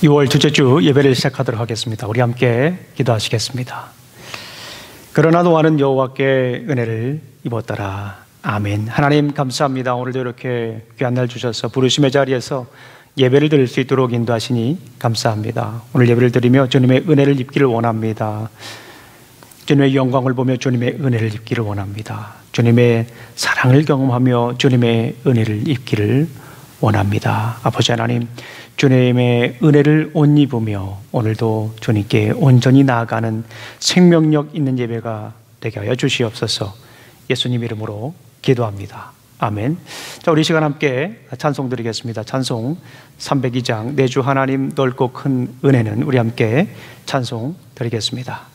6월 둘째 주 예배를 시작하도록 하겠습니다. 우리 함께 기도하시겠습니다. 그러나 노아는 여호와께 은혜를 입었더라. 아멘. 하나님 감사합니다. 오늘도 이렇게 귀한 날 주셔서 부르심의 자리에서 예배를 드릴 수 있도록 인도하시니 감사합니다. 오늘 예배를 드리며 주님의 은혜를 입기를 원합니다. 주님의 영광을 보며 주님의 은혜를 입기를 원합니다. 주님의 사랑을 경험하며 주님의 은혜를 입기를 원합니다. 아버지 하나님, 주님의 은혜를 옷 입으며 오늘도 주님께 온전히 나아가는 생명력 있는 예배가 되게 하여 주시옵소서. 예수님 이름으로 기도합니다. 아멘. 자, 우리 시간 함께 찬송 드리겠습니다. 찬송 302장 내 주 하나님 넓고 큰 은혜는, 우리 함께 찬송 드리겠습니다.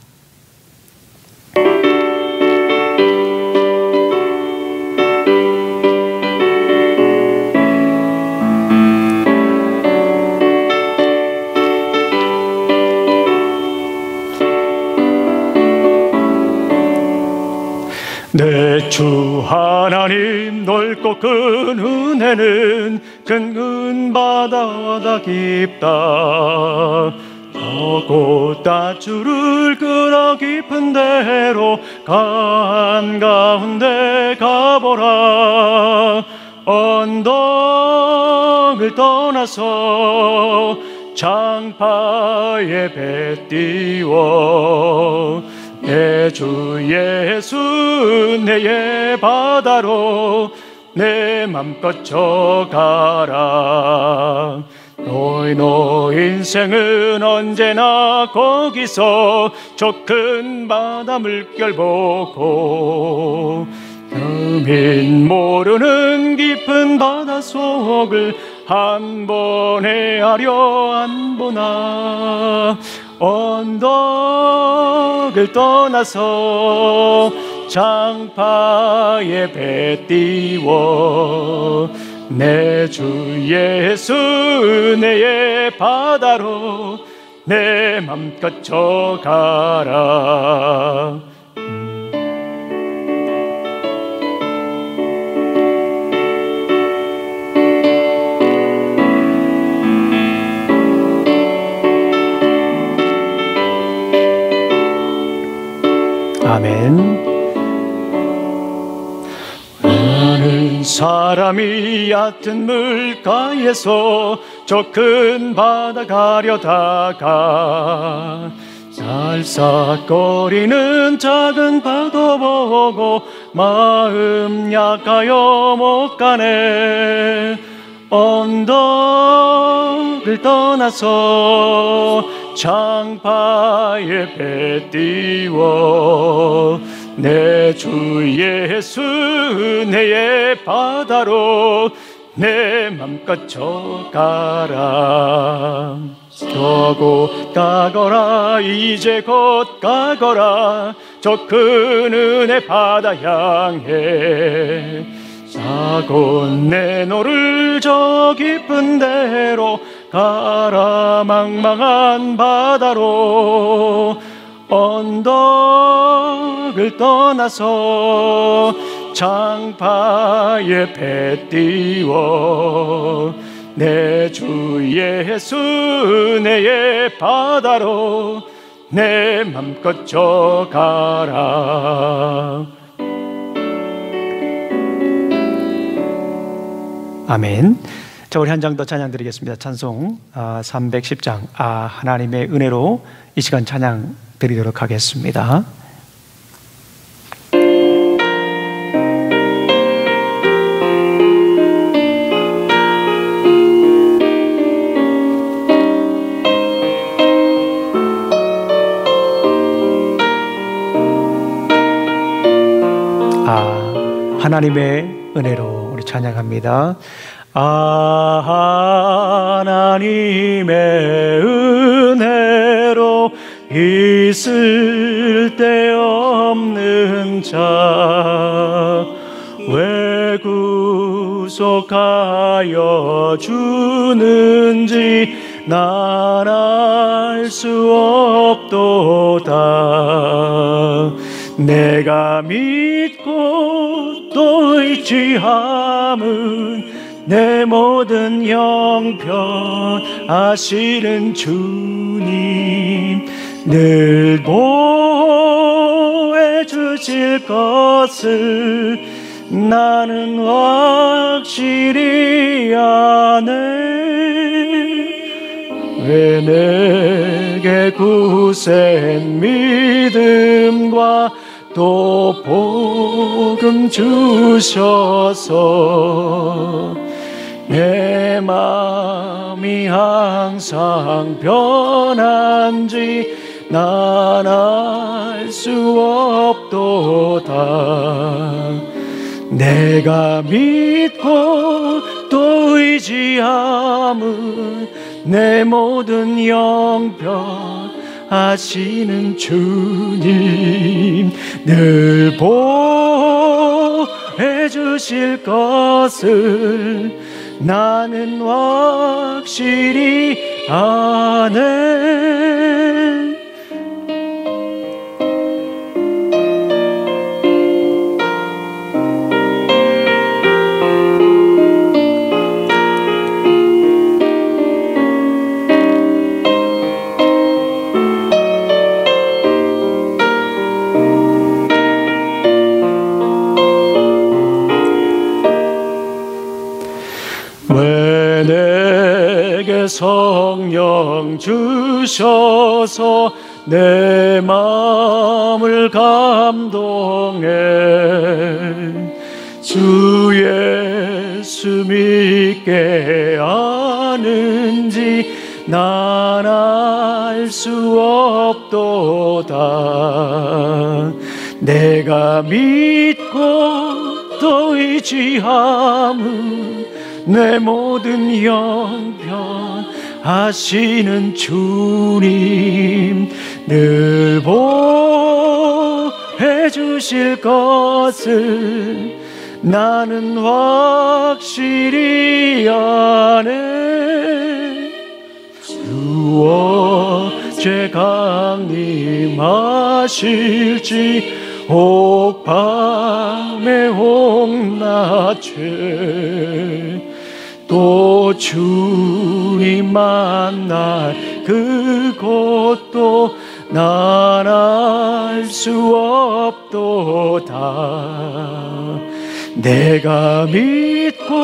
내 주 하나님 넓고 큰 은혜는 큰 은바다보다 깊다. 저 닷줄을 끌어 깊은 데로 한가운데 가보라. 언덕을 떠나서 장파에 배 띄워 내 주 예수 내의 바다로 내 맘껏 져가라. 너 인생은 언제나 거기서 저 큰 바다 물결 보고 흠인 모르는 깊은 바다 속을 한 번에 하려 안 보나. 언덕을 떠나서 장파에 배 띄워 내 주 예수 내의 바다로 내 맘껏 져가라. 아멘. 많은 사람이 얕은 물가에서 저 큰 바다 가려다가 살싹거리는 작은 파도 보고 마음 약하여 못 가네. 언덕을 떠나서 장파에 배 띄워 내 주 예수 내의 바다로 내 맘껏 져가라. 저 곧 가거라. 이제 곧 가거라. 저 큰 은혜 바다 향해 사곧 내 노를 저 깊은 데로 가라. 망망한 바다로 언덕을 떠나서 장파에 배 띄워 내 주 예수 내의 바다로 내 맘껏 져가라. 아멘. 자, 우리 한 장 더 찬양 드리겠습니다. 찬송 310장 하나님의 은혜로 이 시간 찬양 드리도록 하겠습니다. 하나님의 은혜로 우리 찬양합니다. 하나님의 은혜로 있을 데 없는 자 왜 구속하여 주는지 난 알 수 없도다. 내가 믿고 또 의지함은 내 모든 형편 아시는 주님, 늘 보호해 주실 것을 나는 확실히 아네. 왜 내게 굳센 믿음과 또 복음 주셔서 내 마음이 항상 변한지 난 알 수 없도다. 내가 믿고 또 의지함은 내 모든 영변 아시는 주님, 늘 보호해 주실 것을 나는 확실히 아네. 왜 내게 성령 주셔서 내 마음을 감동해 주 예수 믿게 아는지 난 알 수 없도다. 내가 믿고 또 의지함은 내 모든 형편 아시는 주님, 늘 보호해 주실 것을 나는 확실히 아네. 주 어제 강림하실지 혹 밤에 혹 낮에 또 주님 만날 그곳도 난 알 수 없도다. 내가 믿고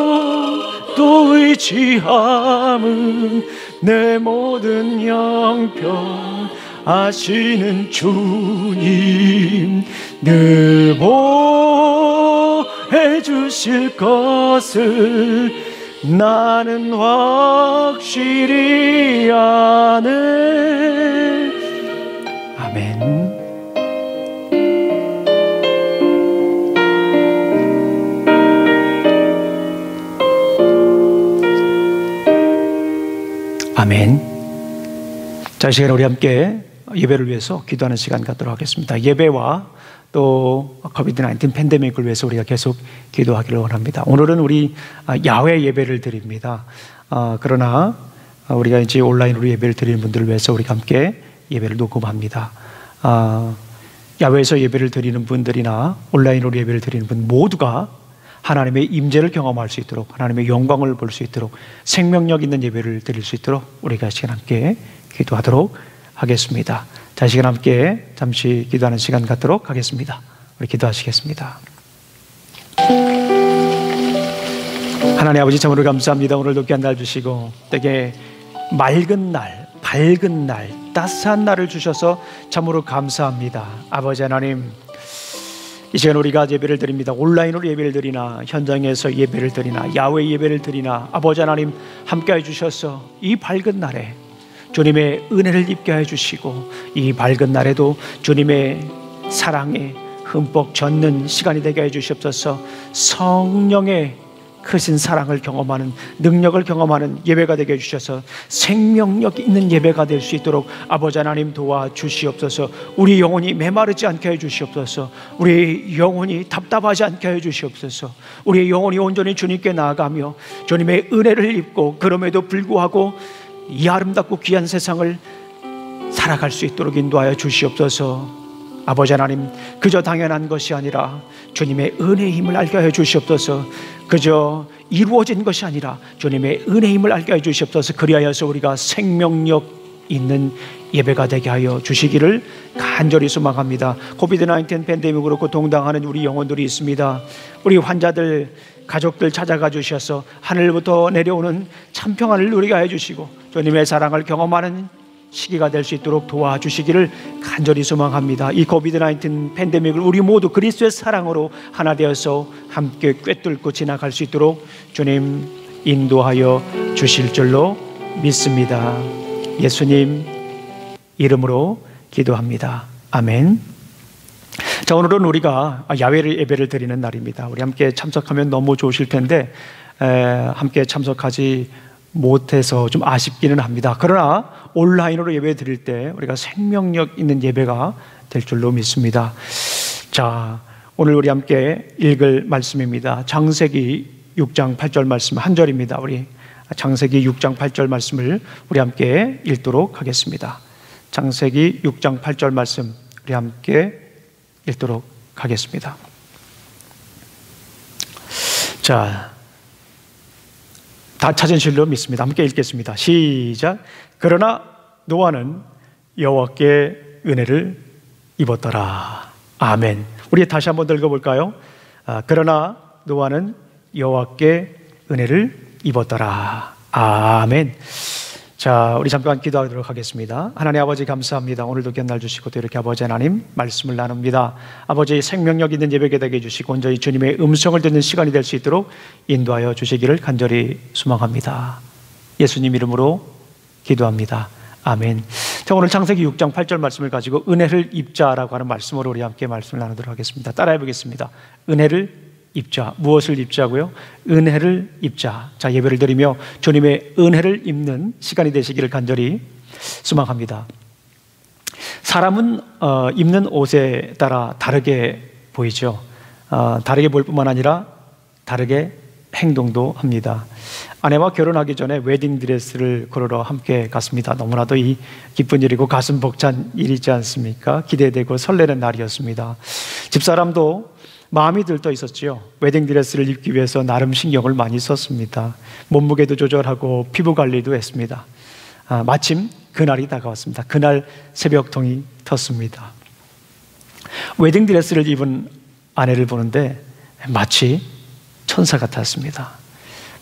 또 의지함은 내 모든 형편 아시는 주님, 늘 보호해 주실 것을 나는 확실히 아네. 아멘. 아멘. 자, 이 시간 우리 함께 예배를 위해서 기도하는 시간 갖도록 하겠습니다. 예배와 또 코비드-19 팬데믹을 위해서 우리가 계속 기도하기를 원합니다. 오늘은 우리 야외 예배를 드립니다. 그러나 우리가 이제 온라인으로 예배를 드리는 분들을 위해서 우리가 함께 예배를 녹음합니다. 야외에서 예배를 드리는 분들이나 온라인으로 예배를 드리는 분 모두가 하나님의 임재를 경험할 수 있도록, 하나님의 영광을 볼 수 있도록, 생명력 있는 예배를 드릴 수 있도록 우리가 시간 함께 기도하도록 하겠습니다. 자, 시간 함께 잠시 기도하는 시간 갖도록 하겠습니다. 우리 기도하시겠습니다. 하나님 아버지, 참으로 감사합니다. 오늘도 귀한 날 주시고 되게 맑은 날, 밝은 날, 따스한 날을 주셔서 참으로 감사합니다. 아버지 하나님, 이 시간 우리가 예배를 드립니다. 온라인으로 예배를 드리나 현장에서 예배를 드리나 야외 예배를 드리나 아버지 하나님 함께해 주셔서 이 밝은 날에 주님의 은혜를 입게 해주시고 이 밝은 날에도 주님의 사랑에 흠뻑 젖는 시간이 되게 해주시옵소서. 성령의 크신 사랑을 경험하는, 능력을 경험하는 예배가 되게 해주셔서 생명력 있는 예배가 될 수 있도록 아버지 하나님 도와주시옵소서. 우리 영혼이 메마르지 않게 해주시옵소서. 우리 영혼이 답답하지 않게 해주시옵소서. 우리 영혼이 온전히 주님께 나아가며 주님의 은혜를 입고 그럼에도 불구하고 이 아름답고 귀한 세상을 살아갈 수 있도록 인도하여 주시옵소서. 아버지 하나님, 그저 당연한 것이 아니라 주님의 은혜의 힘을 알게 해 주시옵소서. 그저 이루어진 것이 아니라 주님의 은혜임을 알게 해 주시옵소서. 그리하여서 우리가 생명력 있는 예배가 되게 하여 주시기를 간절히 소망합니다. 코비드-19 팬데믹으로 고통당하는 우리 영혼들이 있습니다. 우리 환자들, 가족들 찾아가 주셔서 하늘부터 내려오는 참 평안을 누리게 해 주시고 주님의 사랑을 경험하는 시기가 될 수 있도록 도와주시기를 간절히 소망합니다. 이 코비드-19 팬데믹을 우리 모두 그리스도의 사랑으로 하나 되어서 함께 꿰뚫고 지나갈 수 있도록 주님 인도하여 주실 줄로 믿습니다. 예수님 이름으로 기도합니다. 아멘. 자, 오늘은 우리가 야외 예배를 드리는 날입니다. 우리 함께 참석하면 너무 좋으실 텐데 함께 참석하지 못해서 좀 아쉽기는 합니다. 그러나 온라인으로 예배 드릴 때 우리가 생명력 있는 예배가 될 줄로 믿습니다. 자, 오늘 우리 함께 읽을 말씀입니다. 창세기 6장 8절 말씀 한 절입니다. 우리 창세기 6장 8절 말씀을 우리 함께 읽도록 하겠습니다. 창세기 6장 8절 말씀 우리 함께 읽도록 하겠습니다. 자, 다 찾은 줄로 믿습니다. 함께 읽겠습니다. 시작. 그러나 노아는 여호와께 은혜를 입었더라. 아멘. 우리 다시 한번 읽어볼까요? 그러나 노아는 여호와께 은혜를 입었더라. 아멘. 자, 우리 잠깐 기도하도록 하겠습니다. 하나님 아버지 감사합니다. 오늘도 귀한 날 주시고 또 이렇게 아버지 하나님 말씀을 나눕니다. 아버지 생명력 있는 예배게 되게 해주시고 온전히 주님의 음성을 듣는 시간이 될 수 있도록 인도하여 주시기를 간절히 소망합니다. 예수님 이름으로 기도합니다. 아멘. 자, 오늘 창세기 6장 8절 말씀을 가지고 은혜를 입자라고 하는 말씀으로 우리 함께 말씀을 나누도록 하겠습니다. 따라해 보겠습니다. 은혜를 입자. 무엇을 입자고요? 은혜를 입자. 자, 예배를 드리며 주님의 은혜를 입는 시간이 되시기를 간절히 소망합니다. 사람은 입는 옷에 따라 다르게 보이죠. 다르게 보일 뿐만 아니라 다르게 행동도 합니다. 아내와 결혼하기 전에 웨딩드레스를 고르러 함께 갔습니다. 너무나도 이 기쁜 일이고 가슴 벅찬 일이지 않습니까? 기대되고 설레는 날이었습니다. 집사람도 마음이 들떠 있었지요. 웨딩드레스를 입기 위해서 나름 신경을 많이 썼습니다. 몸무게도 조절하고 피부 관리도 했습니다. 마침 그날이 다가왔습니다. 그날 새벽통이 텄습니다. 웨딩드레스를 입은 아내를 보는데 마치 천사 같았습니다.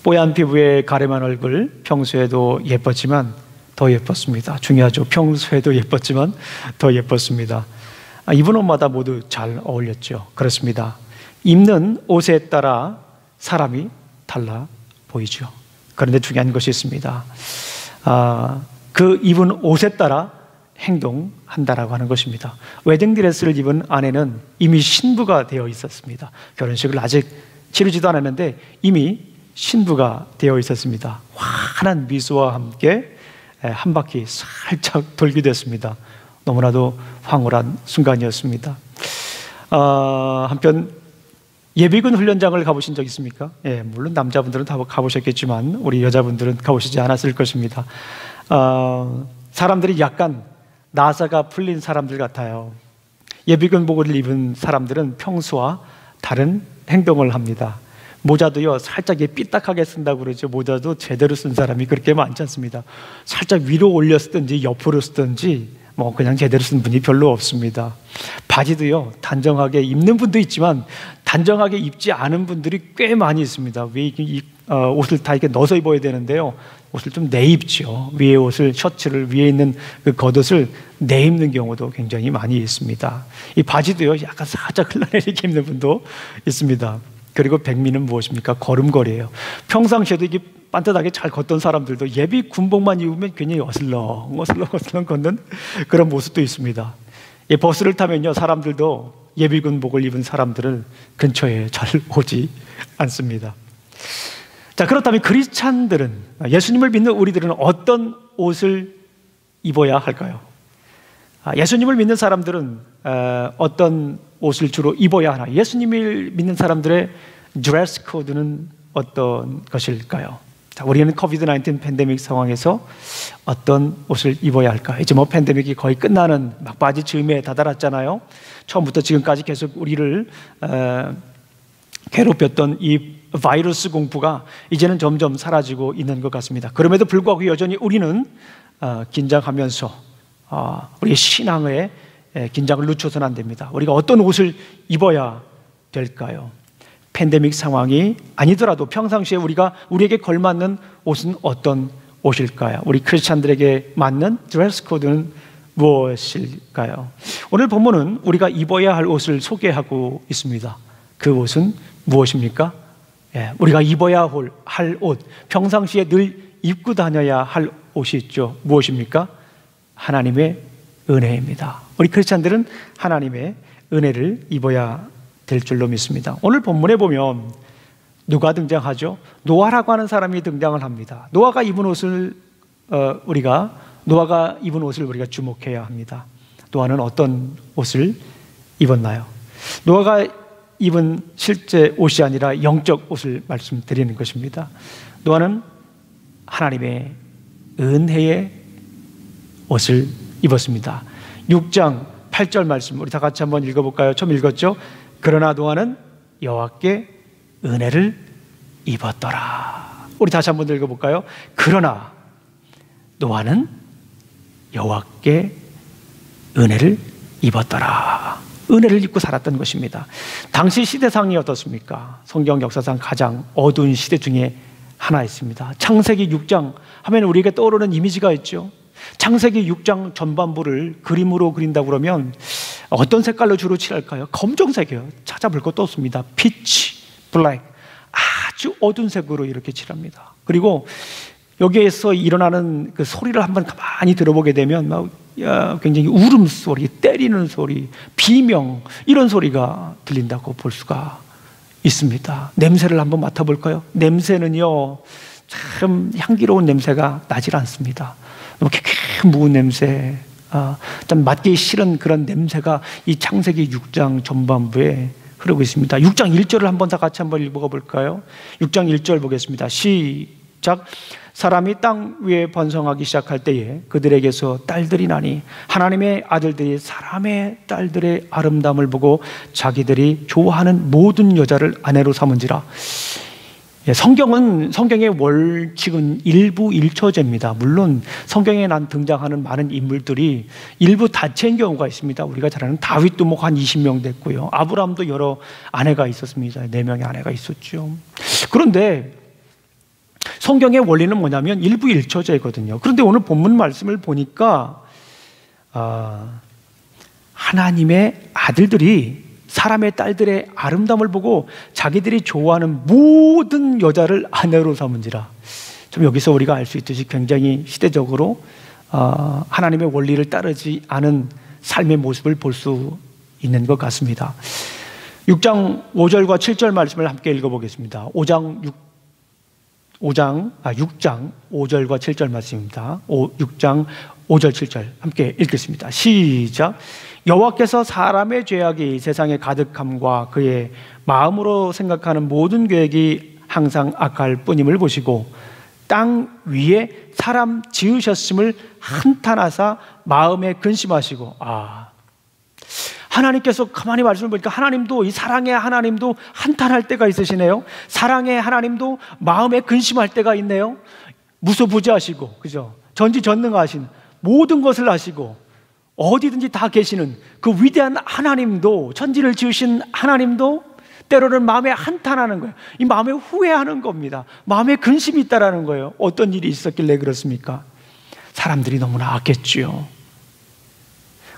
뽀얀 피부에 가름한 얼굴, 평소에도 예뻤지만 더 예뻤습니다. 중요하죠. 평소에도 예뻤지만 더 예뻤습니다. 입은 옷마다 모두 잘 어울렸죠. 그렇습니다. 입는 옷에 따라 사람이 달라 보이죠. 그런데 중요한 것이 있습니다. 그 입은 옷에 따라 행동한다라고 하는 것입니다. 웨딩드레스를 입은 아내는 이미 신부가 되어 있었습니다. 결혼식을 아직 치르지도 않았는데 이미 신부가 되어 있었습니다. 환한 미소와 함께 한 바퀴 살짝 돌기도 했습니다. 너무나도 황홀한 순간이었습니다. 한편 예비군 훈련장을 가보신 적 있습니까? 예, 물론 남자분들은 다 가보셨겠지만 우리 여자분들은 가보시지 않았을 것입니다. 사람들이 약간 나사가 풀린 사람들 같아요. 예비군복을 입은 사람들은 평소와 다른 행동을 합니다. 모자도요 살짝 삐딱하게 쓴다고 그러죠. 모자도 제대로 쓴 사람이 그렇게 많지 않습니다. 살짝 위로 올려 쓰든지 옆으로 쓰든지 그냥 제대로 쓴 분이 별로 없습니다. 바지도요 단정하게 입는 분도 있지만 단정하게 입지 않은 분들이 꽤 많이 있습니다. 왜 옷을 다 이렇게 넣어서 입어야 되는데요, 옷을 좀 내입죠. 위에 옷을, 셔츠를 위에 있는 그 겉옷을 내입는 경우도 굉장히 많이 있습니다. 이 바지도요 약간 살짝 흘러내리게 입는 분도 있습니다. 그리고 백미는 무엇입니까? 걸음걸이에요. 평상시에도 이게 반듯하게 잘 걷던 사람들도 예비 군복만 입으면 괜히 어슬렁 걷는 그런 모습도 있습니다. 이 버스를 타면요 사람들도 예비 군복을 입은 사람들을 근처에 잘 오지 않습니다. 자, 그렇다면 크리스찬들은, 예수님을 믿는 우리들은 어떤 옷을 입어야 할까요? 예수님을 믿는 사람들은 어떤 옷을 주로 입어야 하나? 예수님을 믿는 사람들의 드레스 코드는 어떤 것일까요? 자, 우리는 코비드-19 팬데믹 상황에서 어떤 옷을 입어야 할까? 이제 팬데믹이 거의 끝나는 막바지 즈음에 다다랐잖아요. 처음부터 지금까지 계속 우리를 괴롭혔던 이 바이러스 공포가 이제는 점점 사라지고 있는 것 같습니다. 그럼에도 불구하고 여전히 우리는 긴장하면서 우리의 신앙에 긴장을 늦춰서는 안 됩니다. 우리가 어떤 옷을 입어야 될까요? 팬데믹 상황이 아니더라도 평상시에 우리에게 걸맞는 옷은 어떤 옷일까요? 우리 크리스찬들에게 맞는 드레스 코드는 무엇일까요? 오늘 본문은 우리가 입어야 할 옷을 소개하고 있습니다. 그 옷은 무엇입니까? 우리가 입어야 할 옷, 평상시에 늘 입고 다녀야 할 옷이 있죠. 무엇입니까? 하나님의 은혜입니다. 우리 크리스찬들은 하나님의 은혜를 입어야 될 줄로 믿습니다. 오늘 본문에 보면 누가 등장하죠? 노아라고 하는 사람이 등장을 합니다. 노아가 입은 옷을 우리가 주목해야 합니다. 노아는 어떤 옷을 입었나요? 노아가 입은 실제 옷이 아니라 영적 옷을 말씀드리는 것입니다. 노아는 하나님의 은혜의 옷을 입었습니다. 6장 8절 말씀 우리 다 같이 한번 읽어볼까요? 처음 읽었죠? 그러나 노아는 여호와께 은혜를 입었더라. 우리 다시 한번 읽어볼까요? 그러나 노아는 여호와께 은혜를 입었더라. 은혜를 입고 살았던 것입니다. 당시 시대상이 어떻습니까? 성경 역사상 가장 어두운 시대 중에 하나였습니다. 창세기 6장 하면 우리에게 떠오르는 이미지가 있죠. 창세기 6장 전반부를 그림으로 그린다고 그러면 어떤 색깔로 주로 칠할까요? 검정색이에요. 찾아볼 것도 없습니다. 피치 블랙, 아주 어두운 색으로 이렇게 칠합니다. 그리고 여기에서 일어나는 그 소리를 한번 가만히 들어보게 되면 막 굉장히 울음소리, 때리는 소리, 비명 이런 소리가 들린다고 볼 수가 있습니다. 냄새를 한번 맡아볼까요? 냄새는요 참 향기로운 냄새가 나질 않습니다. 너무 묵은 냄새, 좀 맡기 싫은 그런 냄새가 이 창세기 6장 전반부에 흐르고 있습니다. 6장 1절을 한번 다 같이 한번 읽어볼까요? 6장 1절 보겠습니다. 시작. 사람이 땅 위에 번성하기 시작할 때에 그들에게서 딸들이 나니 하나님의 아들들이 사람의 딸들의 아름다움을 보고 자기들이 좋아하는 모든 여자를 아내로 삼은지라. 성경의 월칙은 일부 일처제입니다. 물론 성경에 등장하는 많은 인물들이 일부 다체인 경우가 있습니다. 우리가 잘 아는 다윗도 뭐 한 20명 됐고요. 아브라함도 여러 아내가 있었습니다. 4명의 아내가 있었죠. 그런데 성경의 원리는 뭐냐면 일부 일처제거든요. 그런데 오늘 본문 말씀을 보니까 하나님의 아들들이 사람의 딸들의 아름다움을 보고 자기들이 좋아하는 모든 여자를 아내로 삼은지라. 좀 여기서 우리가 알 수 있듯이 굉장히 시대적으로 하나님의 원리를 따르지 않은 삶의 모습을 볼 수 있는 것 같습니다. 6장 5절과 7절 말씀을 함께 읽어보겠습니다. 6장 5절과 7절 말씀입니다. 6장 5절 7절 함께 읽겠습니다. 시작. 여호와께서 사람의 죄악이 세상에 가득함과 그의 마음으로 생각하는 모든 계획이 항상 악할 뿐임을 보시고 땅 위에 사람 지으셨음을 한탄하사 마음에 근심하시고. 하나님께서 가만히 말씀을 보니까 하나님도, 이 사랑의 하나님도 한탄할 때가 있으시네요. 사랑의 하나님도 마음에 근심할 때가 있네요. 무소부지하시고, 그죠? 전지전능하신, 모든 것을 아시고 어디든지 다 계시는 그 위대한 하나님도, 천지를 지으신 하나님도 때로는 마음에 한탄하는 거예요. 이 마음에 후회하는 겁니다. 마음에 근심이 있다라는 거예요. 어떤 일이 있었길래 그렇습니까? 사람들이 너무나 악했지요.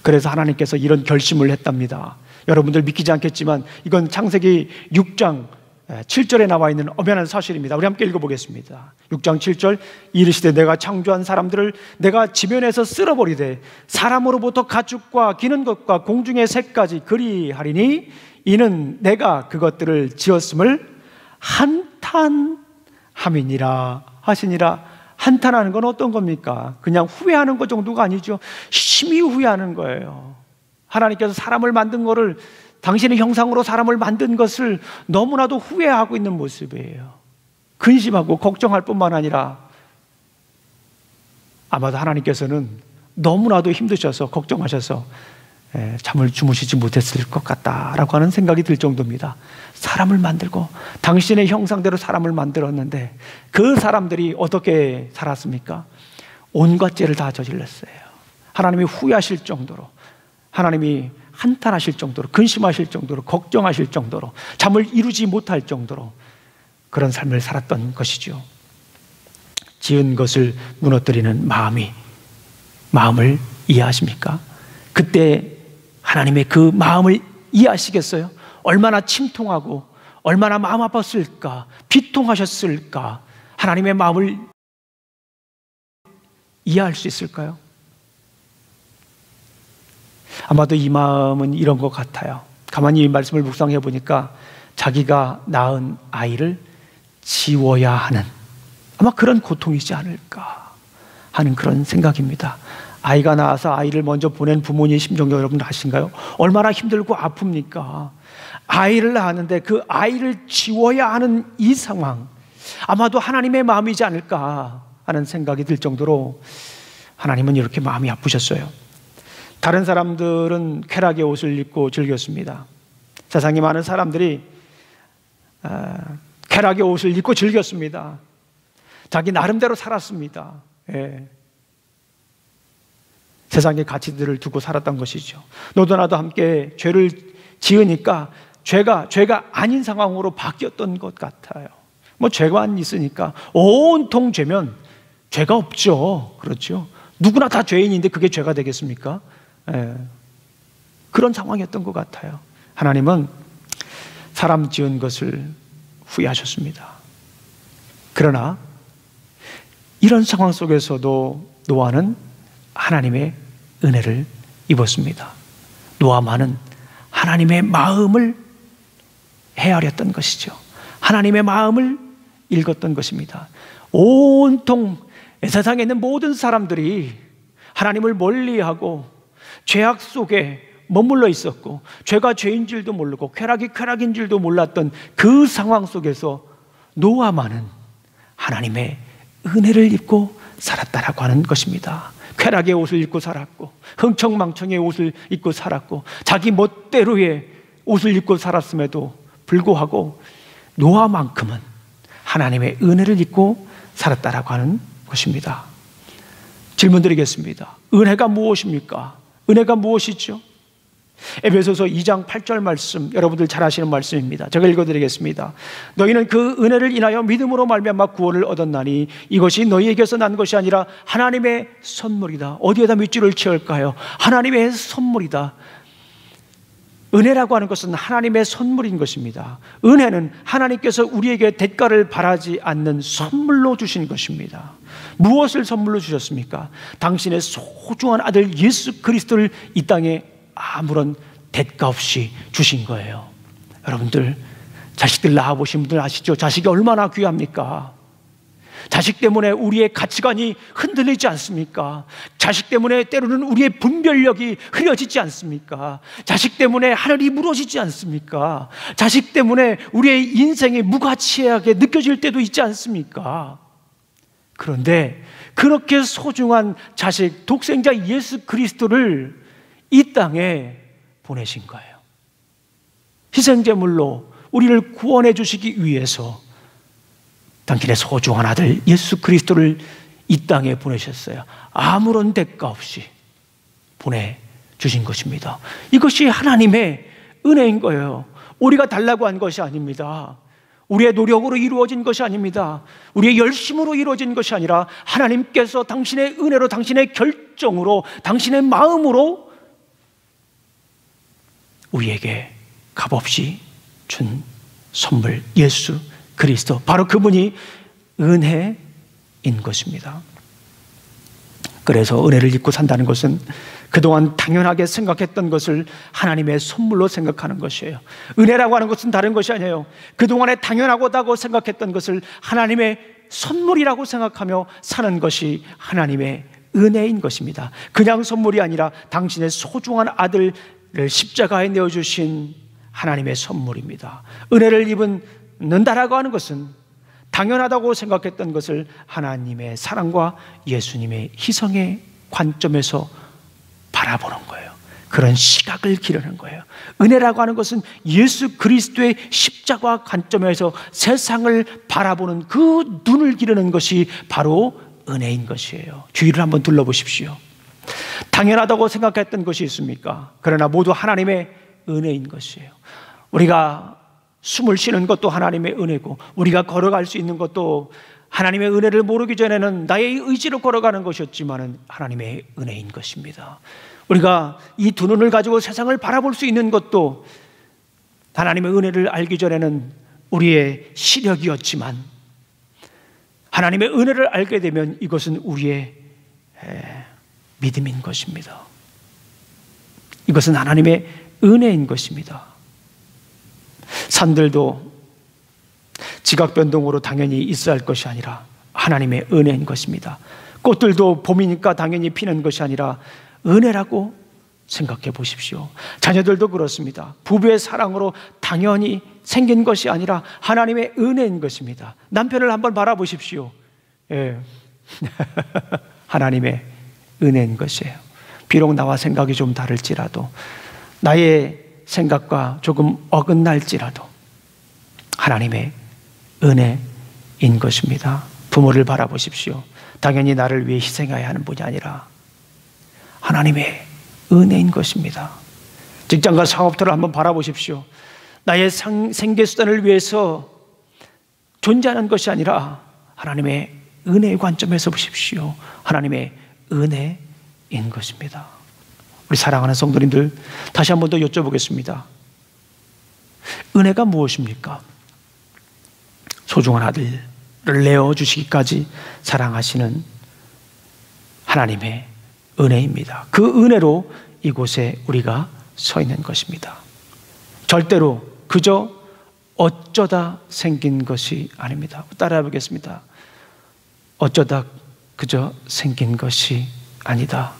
그래서 하나님께서 이런 결심을 했답니다. 여러분들 믿기지 않겠지만 이건 창세기 6장 7절에 나와 있는 엄연한 사실입니다. 우리 함께 읽어보겠습니다. 6장 7절. 이르시되 내가 창조한 사람들을 내가 지면에서 쓸어버리되 사람으로부터 가축과 기는 것과 공중의 새까지 그리하리니 이는 내가 그것들을 지었음을 한탄함이니라 하시니라. 한탄하는 건 어떤 겁니까? 그냥 후회하는 것 정도가 아니죠. 심히 후회하는 거예요. 하나님께서 사람을 만든 거를, 당신의 형상으로 사람을 만든 것을 너무나도 후회하고 있는 모습이에요. 근심하고 걱정할 뿐만 아니라 아마도 하나님께서는 너무나도 힘드셔서 걱정하셔서 잠을 주무시지 못했을 것 같다라고 하는 생각이 들 정도입니다. 사람을 만들고 당신의 형상대로 사람을 만들었는데 그 사람들이 어떻게 살았습니까? 온갖 죄를 다 저질렀어요. 하나님이 후회하실 정도로, 하나님이 한탄하실 정도로, 근심하실 정도로, 걱정하실 정도로, 잠을 이루지 못할 정도로 그런 삶을 살았던 것이죠. 지은 것을 무너뜨리는 마음을 이해하십니까? 그때 하나님의 그 마음을 이해하시겠어요? 얼마나 침통하고 얼마나 마음 아팠을까, 비통하셨을까. 하나님의 마음을 이해할 수 있을까요? 아마도 이 마음은 이런 것 같아요. 가만히 이 말씀을 묵상해 보니까 자기가 낳은 아이를 지워야 하는 아마 그런 고통이지 않을까 하는 그런 생각입니다. 아이가 낳아서 아이를 먼저 보낸 부모님 심정 여러분 아신가요? 얼마나 힘들고 아픕니까? 아이를 낳았는데 그 아이를 지워야 하는 이 상황, 아마도 하나님의 마음이지 않을까 하는 생각이 들 정도로 하나님은 이렇게 마음이 아프셨어요. 다른 사람들은 쾌락의 옷을 입고 즐겼습니다. 세상에 많은 사람들이 쾌락의 옷을 입고 즐겼습니다. 자기 나름대로 살았습니다. 세상의 가치들을 두고 살았던 것이죠. 너도 나도 함께 죄를 지으니까 죄가 아닌 상황으로 바뀌었던 것 같아요. 뭐 죄만 있으니까 온통 죄면 죄가 없죠. 그렇죠. 누구나 다 죄인인데 그게 죄가 되겠습니까? 그런 상황이었던 것 같아요. 하나님은 사람 지은 것을 후회하셨습니다. 그러나 이런 상황 속에서도 노아는 하나님의 은혜를 입었습니다. 노아만은 하나님의 마음을 헤아렸던 것이죠. 하나님의 마음을 읽었던 것입니다. 온통 세상에 있는 모든 사람들이 하나님을 멀리하고 죄악 속에 머물러 있었고 죄가 죄인 줄도 모르고 쾌락이 쾌락인 줄도 몰랐던 그 상황 속에서 노아만은 하나님의 은혜를 입고 살았다라고 하는 것입니다. 쾌락의 옷을 입고 살았고 흥청망청의 옷을 입고 살았고 자기 멋대로의 옷을 입고 살았음에도 불구하고 노아만큼은 하나님의 은혜를 입고 살았다라고 하는 것입니다. 질문 드리겠습니다. 은혜가 무엇입니까? 은혜가 무엇이죠? 에베소서 2장 8절 말씀, 여러분들 잘 아시는 말씀입니다. 제가 읽어드리겠습니다. 너희는 그 은혜를 인하여 믿음으로 말미암아 구원을 얻었나니 이것이 너희에게서 난 것이 아니라 하나님의 선물이다. 어디에다 밑줄을 치울까요? 하나님의 선물이다. 은혜라고 하는 것은 하나님의 선물인 것입니다. 은혜는 하나님께서 우리에게 대가를 바라지 않는 선물로 주신 것입니다. 무엇을 선물로 주셨습니까? 당신의 소중한 아들 예수 그리스도를 이 땅에 아무런 대가 없이 주신 거예요. 여러분들 자식들 낳아보신 분들 아시죠? 자식이 얼마나 귀합니까? 자식 때문에 우리의 가치관이 흔들리지 않습니까? 자식 때문에 때로는 우리의 분별력이 흐려지지 않습니까? 자식 때문에 하늘이 무너지지 않습니까? 자식 때문에 우리의 인생이 무가치하게 느껴질 때도 있지 않습니까? 그런데 그렇게 소중한 자식, 독생자 예수 그리스도를 이 땅에 보내신 거예요. 희생제물로 우리를 구원해 주시기 위해서 당신의 소중한 아들 예수 그리스도를 이 땅에 보내셨어요. 아무런 대가 없이 보내주신 것입니다. 이것이 하나님의 은혜인 거예요. 우리가 달라고 한 것이 아닙니다. 우리의 노력으로 이루어진 것이 아닙니다. 우리의 열심으로 이루어진 것이 아니라 하나님께서 당신의 은혜로, 당신의 결정으로, 당신의 마음으로 우리에게 값없이 준 선물, 예수 그리스도, 바로 그분이 은혜인 것입니다. 그래서 은혜를 입고 산다는 것은 그동안 당연하게 생각했던 것을 하나님의 선물로 생각하는 것이에요. 은혜라고 하는 것은 다른 것이 아니에요. 그동안에 당연하다고 생각했던 것을 하나님의 선물이라고 생각하며 사는 것이 하나님의 은혜인 것입니다. 그냥 선물이 아니라 당신의 소중한 아들을 십자가에 내어주신 하나님의 선물입니다. 은혜를 입는다라고 하는 것은 당연하다고 생각했던 것을 하나님의 사랑과 예수님의 희생의 관점에서 바라보는 거예요. 그런 시각을 기르는 거예요. 은혜라고 하는 것은 예수 그리스도의 십자가 관점에서 세상을 바라보는 그 눈을 기르는 것이 바로 은혜인 것이에요. 주위를 한번 둘러보십시오. 당연하다고 생각했던 것이 있습니까? 그러나 모두 하나님의 은혜인 것이에요. 우리가 숨을 쉬는 것도 하나님의 은혜고, 우리가 걸어갈 수 있는 것도 하나님의 은혜를 모르기 전에는 나의 의지로 걸어가는 것이었지만 하나님의 은혜인 것입니다. 우리가 이 두 눈을 가지고 세상을 바라볼 수 있는 것도 하나님의 은혜를 알기 전에는 우리의 시력이었지만, 하나님의 은혜를 알게 되면 이것은 우리의 믿음인 것입니다. 이것은 하나님의 은혜인 것입니다. 산들도 지각 변동으로 당연히 있어야 할 것이 아니라 하나님의 은혜인 것입니다. 꽃들도 봄이니까 당연히 피는 것이 아니라 은혜라고 생각해 보십시오. 자녀들도 그렇습니다. 부부의 사랑으로 당연히 생긴 것이 아니라 하나님의 은혜인 것입니다. 남편을 한번 바라보십시오. 예. 하나님의 은혜인 것이에요. 비록 나와 생각이 좀 다를지라도, 나의 생각과 조금 어긋날지라도 하나님의 은혜인 것입니다. 부모를 바라보십시오. 당연히 나를 위해 희생해야 하는 분이 아니라 하나님의 은혜인 것입니다. 직장과 사업터를 한번 바라보십시오. 나의 생계수단을 위해서 존재하는 것이 아니라 하나님의 은혜의 관점에서 보십시오. 하나님의 은혜인 것입니다. 우리 사랑하는 성도님들, 다시 한 번 더 여쭤보겠습니다. 은혜가 무엇입니까? 소중한 아들을 내어주시기까지 사랑하시는 하나님의 은혜입니다. 그 은혜로 이곳에 우리가 서 있는 것입니다. 절대로 그저 어쩌다 생긴 것이 아닙니다. 따라해 보겠습니다. 어쩌다 그저 생긴 것이 아니다.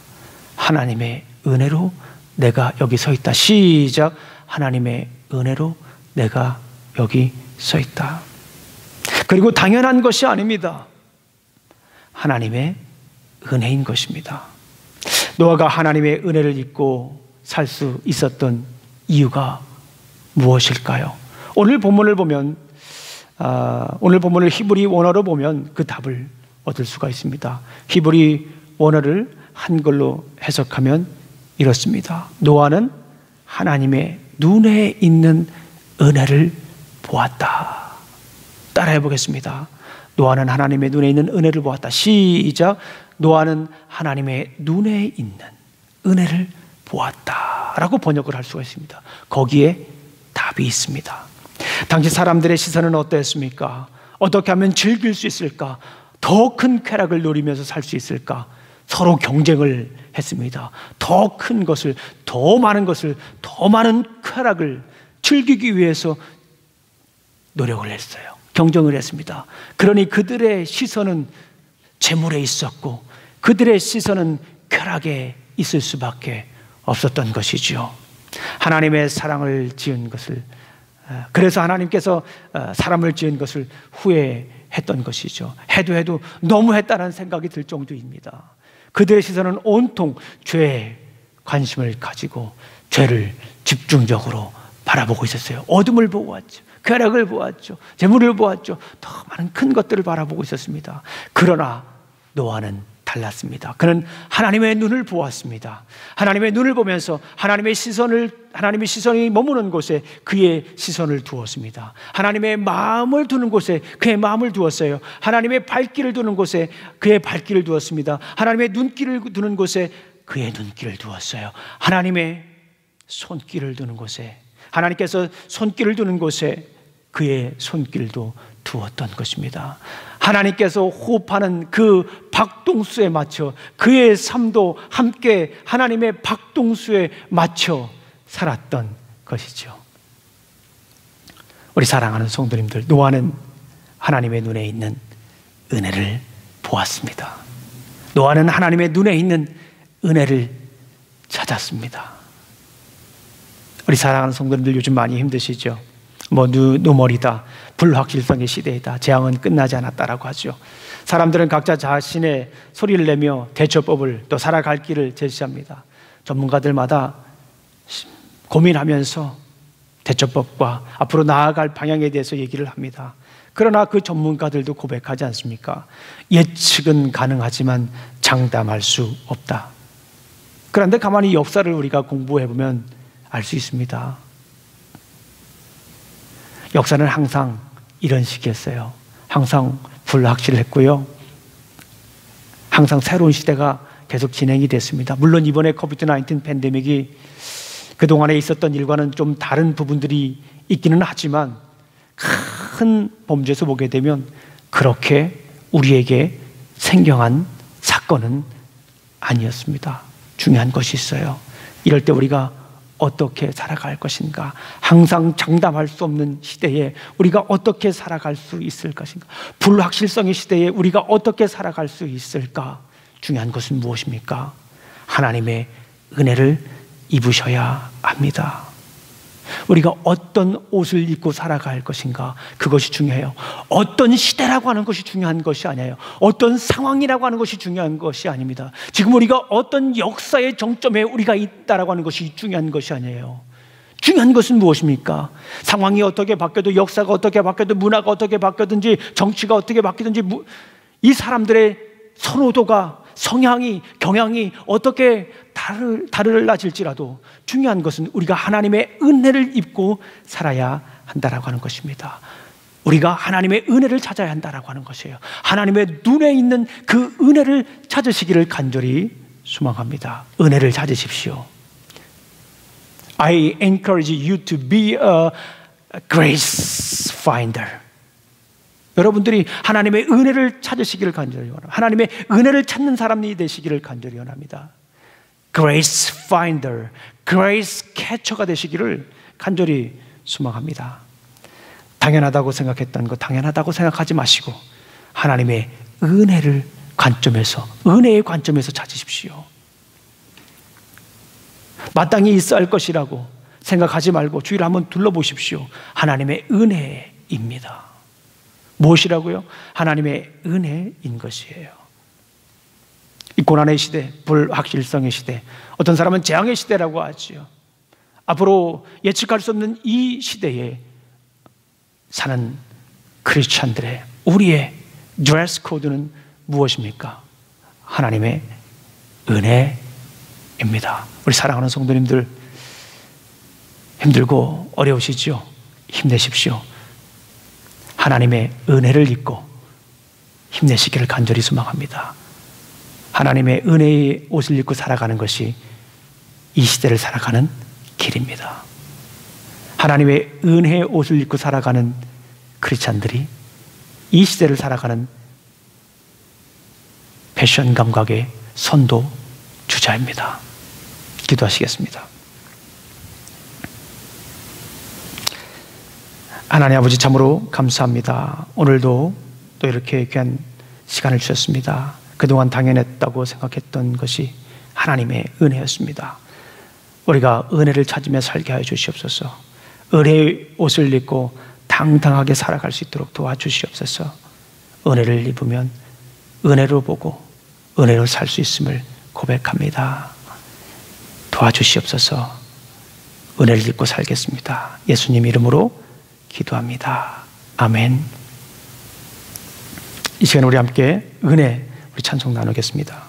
하나님의 은혜로 내가 여기 서 있다. 시작. 하나님의 은혜로 내가 여기 서 있다. 그리고 당연한 것이 아닙니다. 하나님의 은혜인 것입니다. 노아가 하나님의 은혜를 잊고 살 수 있었던 이유가 무엇일까요? 오늘 본문을 보면, 오늘 본문을 히브리 원어로 보면 그 답을 얻을 수가 있습니다. 히브리 원어를 한글로 해석하면 이렇습니다. 노아는 하나님의 눈에 있는 은혜를 보았다. 따라해 보겠습니다. 노아는 하나님의 눈에 있는 은혜를 보았다. 시작. 노아는 하나님의 눈에 있는 은혜를 보았다 라고 번역을 할 수가 있습니다. 거기에 답이 있습니다. 당시 사람들의 시선은 어땠습니까? 어떻게 하면 즐길 수 있을까? 더 큰 쾌락을 누리면서 살 수 있을까? 서로 경쟁을 했습니다. 더 큰 것을, 더 많은 것을, 더 많은 쾌락을 즐기기 위해서 노력을 했어요. 경쟁을 했습니다. 그러니 그들의 시선은 재물에 있었고 그들의 시선은 쾌락에 있을 수밖에 없었던 것이죠. 하나님의 사랑을 지은 것을, 그래서 하나님께서 사람을 지은 것을 후회했던 것이죠. 해도 너무 했다는 생각이 들 정도입니다. 그들의 시선은 온통 죄에 관심을 가지고 죄를 집중적으로 바라보고 있었어요. 어둠을 보고 왔죠. 쾌락을 보았죠. 재물을 보았죠. 더 많은 큰 것들을 바라보고 있었습니다. 그러나 노아는 달랐습니다. 그는 하나님의 눈을 보았습니다. 하나님의 눈을 보면서 하나님의 시선이 머무는 곳에 그의 시선을 두었습니다. 하나님의 마음을 두는 곳에 그의 마음을 두었어요. 하나님의 발길을 두는 곳에 그의 발길을 두었습니다. 하나님의 눈길을 두는 곳에 그의 눈길을 두었어요. 하나님의 손길을 두는 곳에, 하나님께서 손길을 두는 곳에 그의 손길도 두었던 것입니다. 하나님께서 호흡하는 그 박동수에 맞춰 그의 삶도 함께 하나님의 박동수에 맞춰 살았던 것이죠. 우리 사랑하는 성도님들, 노아는 하나님의 눈에 있는 은혜를 보았습니다. 노아는 하나님의 눈에 있는 은혜를 찾았습니다. 우리 사랑하는 성도님들, 요즘 많이 힘드시죠? 누멀이다, 불확실성의 시대이다, 재앙은 끝나지 않았다라고 하죠. 사람들은 각자 자신의 소리를 내며 대처법을, 또 살아갈 길을 제시합니다. 전문가들마다 고민하면서 대처법과 앞으로 나아갈 방향에 대해서 얘기를 합니다. 그러나 그 전문가들도 고백하지 않습니까? 예측은 가능하지만 장담할 수 없다. 그런데 가만히 역사를 우리가 공부해보면 알 수 있습니다. 역사는 항상 이런 식이었어요. 항상 불확실했고요. 항상 새로운 시대가 계속 진행이 됐습니다. 물론 이번에 코비드-19 팬데믹이 그동안에 있었던 일과는 좀 다른 부분들이 있기는 하지만 큰 범주에서 보게 되면 그렇게 우리에게 생경한 사건은 아니었습니다. 중요한 것이 있어요. 이럴 때 우리가 어떻게 살아갈 것인가? 항상 장담할 수 없는 시대에 우리가 어떻게 살아갈 수 있을 것인가? 불확실성의 시대에 우리가 어떻게 살아갈 수 있을까? 중요한 것은 무엇입니까? 하나님의 은혜를 입으셔야 합니다. 우리가 어떤 옷을 입고 살아갈 것인가? 그것이 중요해요. 어떤 시대라고 하는 것이 중요한 것이 아니에요. 어떤 상황이라고 하는 것이 중요한 것이 아닙니다. 지금 우리가 어떤 역사의 정점에 우리가 있다라고 하는 것이 중요한 것이 아니에요. 중요한 것은 무엇입니까? 상황이 어떻게 바뀌어도, 역사가 어떻게 바뀌어도, 문화가 어떻게 바뀌었든지, 정치가 어떻게 바뀌든지, 이 사람들의 선호도가, 성향이, 경향이 어떻게 달라질지라도 중요한 것은 우리가 하나님의 은혜를 입고 살아야 한다라고 하는 것입니다. 우리가 하나님의 은혜를 찾아야 한다라고 하는 것이에요. 하나님의 눈에 있는 그 은혜를 찾으시기를 간절히 소망합니다. 은혜를 찾으십시오. I encourage you to be a grace finder. 여러분들이 하나님의 은혜를 찾으시기를 간절히 원합니다. 하나님의 은혜를 찾는 사람이 되시기를 간절히 원합니다. Grace finder, grace catcher가 되시기를 간절히 소망합니다. 당연하다고 생각했던 것 당연하다고 생각하지 마시고 하나님의 은혜의 관점에서 찾으십시오. 마땅히 있어야 할 것이라고 생각하지 말고 주위를 한번 둘러보십시오. 하나님의 은혜입니다. 무엇이라고요? 하나님의 은혜인 것이에요. 이 고난의 시대, 불확실성의 시대, 어떤 사람은 재앙의 시대라고 하지요. 앞으로 예측할 수 없는 이 시대에 사는 크리스찬들의 우리의 드레스 코드는 무엇입니까? 하나님의 은혜입니다. 우리 사랑하는 성도님들, 힘들고 어려우시죠? 힘내십시오. 하나님의 은혜를 입고 힘내시기를 간절히 소망합니다. 하나님의 은혜의 옷을 입고 살아가는 것이 이 시대를 살아가는 길입니다. 하나님의 은혜의 옷을 입고 살아가는 크리스찬들이 이 시대를 살아가는 패션 감각의 선도 주자입니다. 기도하시겠습니다. 하나님 아버지, 참으로 감사합니다. 오늘도 또 이렇게 귀한 시간을 주셨습니다. 그동안 당연했다고 생각했던 것이 하나님의 은혜였습니다. 우리가 은혜를 찾으며 살게 하여 주시옵소서. 은혜의 옷을 입고 당당하게 살아갈 수 있도록 도와주시옵소서. 은혜를 입으면 은혜로 보고 은혜로 살 수 있음을 고백합니다. 도와주시옵소서. 은혜를 입고 살겠습니다. 예수님 이름으로 기도합니다. 아멘. 이 시간 우리 함께 은혜, 우리 찬송 나누겠습니다.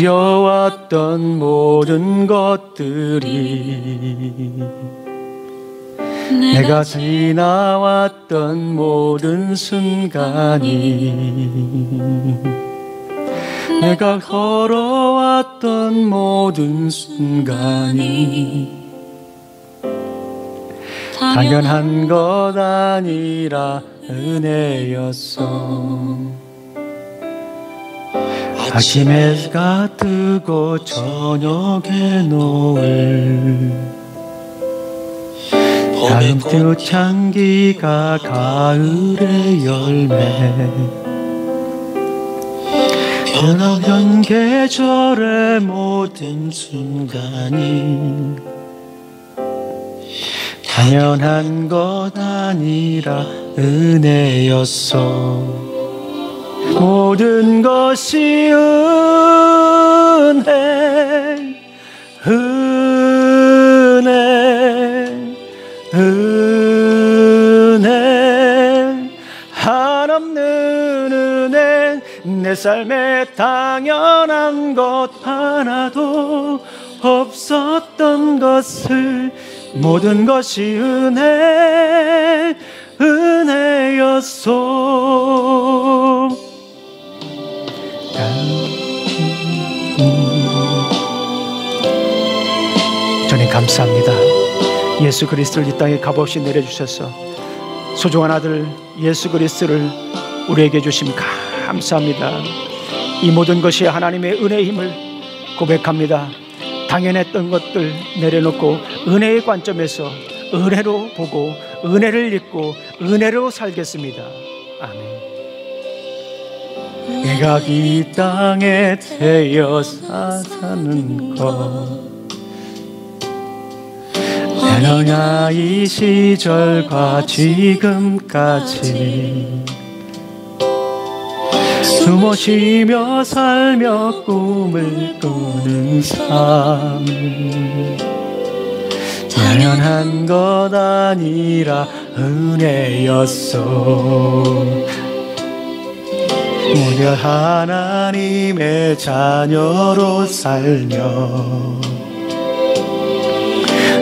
쌓여왔던 모든 것들이, 내가 지나왔던 모든 순간이, 내가 걸어왔던 모든 순간이 당연한 것 아니라 은혜였어. 아침에 해가 뜨고 저녁에 노을, 다음 꽃향기가 가을의 열매, 변화된 계절의 모든 순간이 당연한 것 아니라 은혜였소. 모든 것이 은혜, 은혜, 한없는 은혜. 내 삶에 당연한 것 하나도 없었던 것을 모든 것이 은혜, 은혜였소. 주님 감사합니다. 예수 그리스도를 이 땅에 값없이 내려주셔서 소중한 아들 예수 그리스도를 우리에게 주심 감사합니다. 이 모든 것이 하나님의 은혜의 힘을 고백합니다. 당연했던 것들 내려놓고 은혜의 관점에서 은혜로 보고 은혜를 잊고 은혜로 살겠습니다. 아멘. 내가 이 땅에 태어 사는 것 내려냐 이 시절과 지금까지 숨어 쉬며 살며 꿈을 꾸는 삶 당연한 것 아니라 은혜였소. 무려 하나님의 자녀로 살며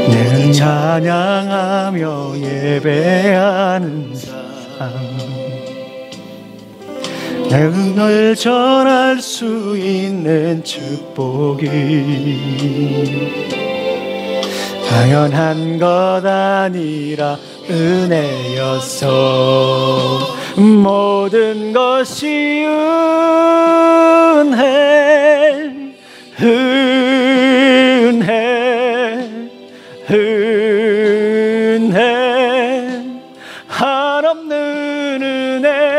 늘 찬양하며 예배하는 삶 내 응을 전할 수 있는 축복이 당연한 것 아니라 은혜였어. 모든 것이 은혜, 은혜, 은혜, 한없는 은혜.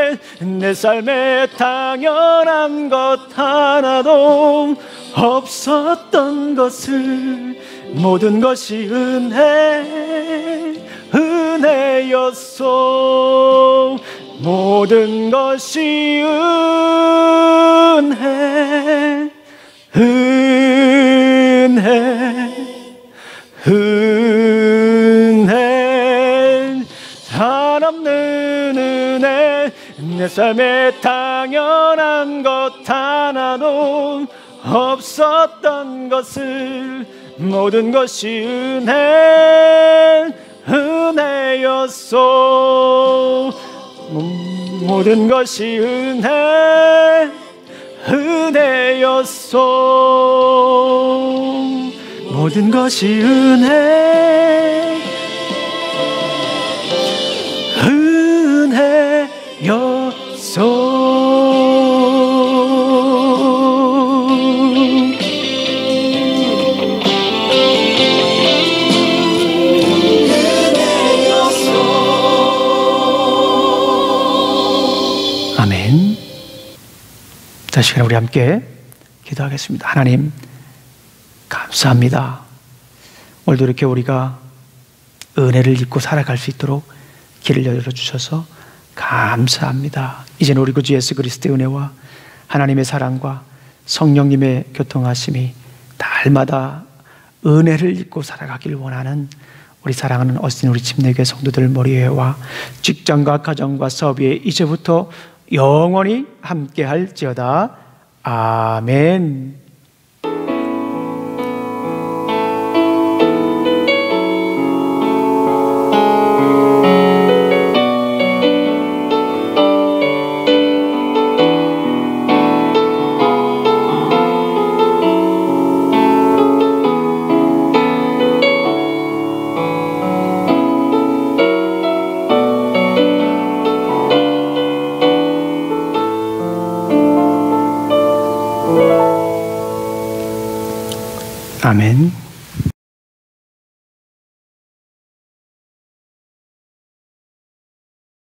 내 삶에 당연한 것 하나도 없었던 것을 모든 것이 은혜, 은혜였소. 모든 것이 은혜, 은혜, 은혜, 한없는 은혜. 내 삶에 당연한 것 하나도 없었던 것을 모든 것이 은혜, 은혜였소. 모든 것이 은혜, 은혜였소. 모든 것이 은혜, 은혜였소. 아멘. 자, 시간에 우리 함께 기도하겠습니다. 하나님 감사합니다. 오늘도 이렇게 우리가 은혜를 입고 살아갈 수 있도록 길을 열어주셔서 감사합니다. 이제는 우리 구주 예수 그리스도의 은혜와 하나님의 사랑과 성령님의 교통하심이 날마다 은혜를 입고 살아가길 원하는 우리 사랑하는 어스틴 우리 침례교회 성도들 머리에와 직장과 가정과 사업에 이제부터 영원히 함께 할지어다. 아멘. 아멘.